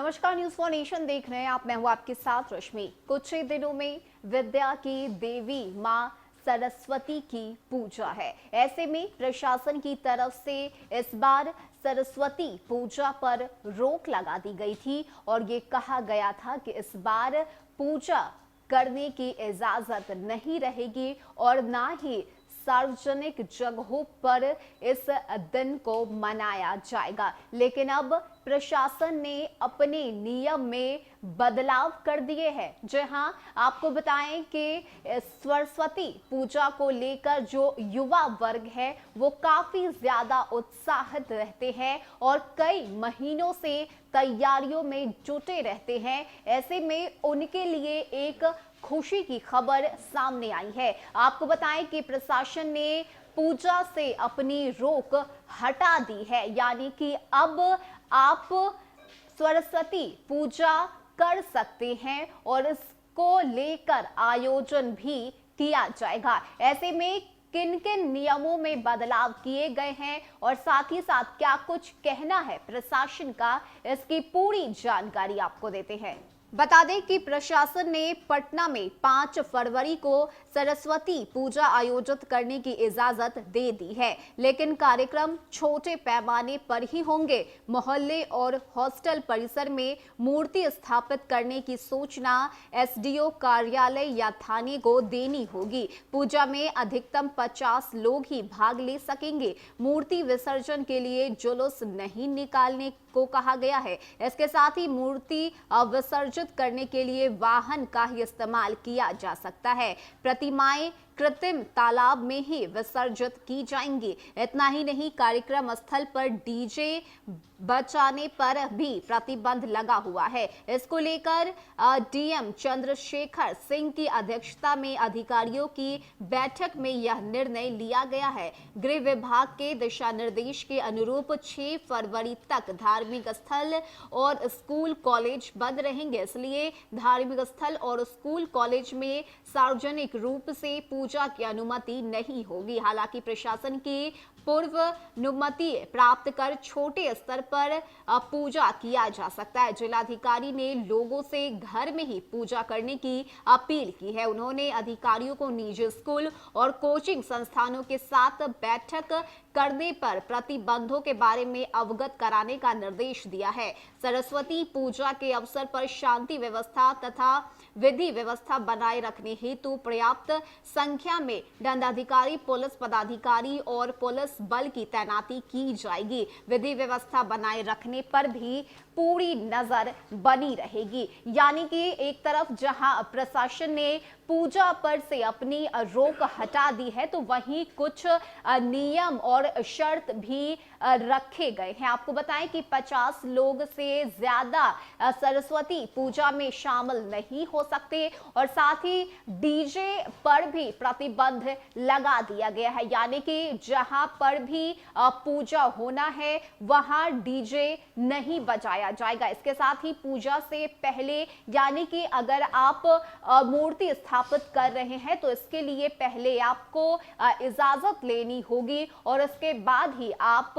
नमस्कार, news for nation देख रहे हैं आप। मैं हूं आपके साथ रश्मि। कुछ ही दिनों में विद्या की देवी मां सरस्वती की पूजा है। ऐसे में प्रशासन की तरफ से इस बार सरस्वती पूजा पर रोक लगा दी गई थी और ये कहा गया था कि इस बार पूजा करने की इजाजत नहीं रहेगी और ना ही सार्वजनिक जगहों पर इस दिन को मनाया जाएगा। लेकिन अब प्रशासन ने अपने नियम में बदलाव कर दिए हैं। जी हां, आपको बताएं कि सरस्वती पूजा को लेकर जो युवा वर्ग है वो काफी ज्यादा उत्साहित रहते हैं और कई महीनों से तैयारियों में जुटे रहते हैं। ऐसे में उनके लिए एक खुशी की खबर सामने आई है। आपको बताएं कि प्रशासन ने पूजा से अपनी रोक हटा दी है, यानी कि अब आप सरस्वती पूजा कर सकते हैं और इसको लेकर आयोजन भी किया जाएगा। ऐसे में किन किन नियमों में बदलाव किए गए हैं और साथ ही साथ क्या कुछ कहना है प्रशासन का, इसकी पूरी जानकारी आपको देते हैं। बता दें कि प्रशासन ने पटना में 5 फरवरी को सरस्वती पूजा आयोजित करने की इजाजत दे दी है, लेकिन कार्यक्रम छोटे पैमाने पर ही होंगे। मोहल्ले और हॉस्टल परिसर में मूर्ति स्थापित करने की सूचना एसडीओ कार्यालय या थाने को देनी होगी। पूजा में अधिकतम 50 लोग ही भाग ले सकेंगे। मूर्ति विसर्जन के लिए जुलूस नहीं निकालने को कहा गया है। इसके साथ ही मूर्ति विसर्जित करने के लिए वाहन का ही इस्तेमाल किया जा सकता है। प्रतिमाएं कृत्रिम तालाब में ही विसर्जित की जाएंगी। इतना ही नहीं, कार्यक्रम स्थल पर डीजे बजाने पर भी प्रतिबंध लगा हुआ है। इसको लेकर डीएम चंद्रशेखर सिंह की अध्यक्षता में अधिकारियों की बैठक में यह निर्णय लिया गया है। गृह विभाग के दिशा निर्देश के अनुरूप 6 फरवरी तक धार्मिक स्थल और स्कूल कॉलेज बंद रहेंगे, इसलिए धार्मिक स्थल और स्कूल कॉलेज में सार्वजनिक रूप से पूजा की अनुमति नहीं होगी। हालांकि प्रशासन की पूर्व अनुमति प्राप्त कर छोटे स्तर पर पूजा किया जा सकता है। जिलाधिकारी ने लोगों से घर में ही पूजा करने की अपील की है। उन्होंने अधिकारियों को निजी स्कूल और कोचिंग संस्थानों के साथ बैठक करने पर प्रतिबंधों के बारे में अवगत कराने का निर्देश दिया है। सरस्वती पूजा के अवसर पर शांति व्यवस्था तथा विधि व्यवस्था बनाए रखने हेतु पर्याप्त संख्या में दंडाधिकारी, पुलिस पदाधिकारी और पुलिस बल की तैनाती की जाएगी। विधि व्यवस्था बनाए रखने पर भी पूरी नजर बनी रहेगी। यानी कि एक तरफ जहां प्रशासन ने पूजा पर से अपनी रोक हटा दी है, तो वहीं कुछ नियम और शर्त भी रखे गए हैं। आपको बताएं कि 50 लोग से ज्यादा सरस्वती पूजा में शामिल नहीं हो सकते और साथ ही डीजे पर भी प्रतिबंध लगा दिया गया है। यानी कि जहां पर भी पूजा होना है वहां डीजे नहीं बजाया जाएगा। इसके साथ ही पूजा से पहले, यानी कि अगर आप मूर्ति स्थापित कर रहे हैं तो इसके लिए पहले आपको इजाजत लेनी होगी और इसके बाद ही आप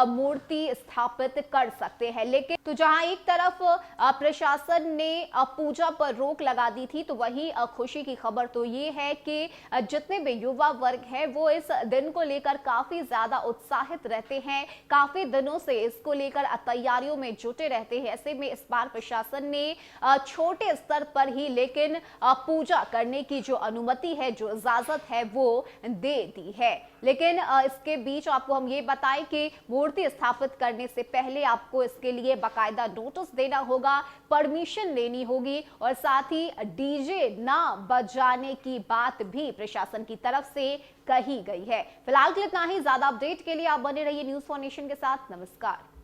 मूर्ति स्थापित कर सकते हैं। लेकिन तो जहां एक तरफ प्रशासन ने पूजा पर रोक लगा दी थी, तो वहीं खुशी की खबर तो ये है कि जितने भी युवा वर्ग है वो इस दिन को लेकर काफी ज्यादा उत्साहित रहते हैं। काफी दिनों से इसको लेकर तैयारियों में जुटे रहते हैं। ऐसे में इस बार प्रशासन ने छोटे स्तर पर ही लेकिन पूजा करने की जो अनुमति है, जो इजाजत है, वो दे दी है। लेकिन इसके बीच आपको हम ये बताएं कि मूर्ति स्थापित करने से पहले आपको इसके लिए बाकायदा नोटिस देना होगा, परमिशन लेनी होगी और साथ ही डीजे ना बजाने की बात भी प्रशासन की तरफ से कही गई है। फिलहाल के लिए इतना ही। ज्यादा अपडेट के लिए आप बने रहिए न्यूज फॉर नेशन के साथ। नमस्कार।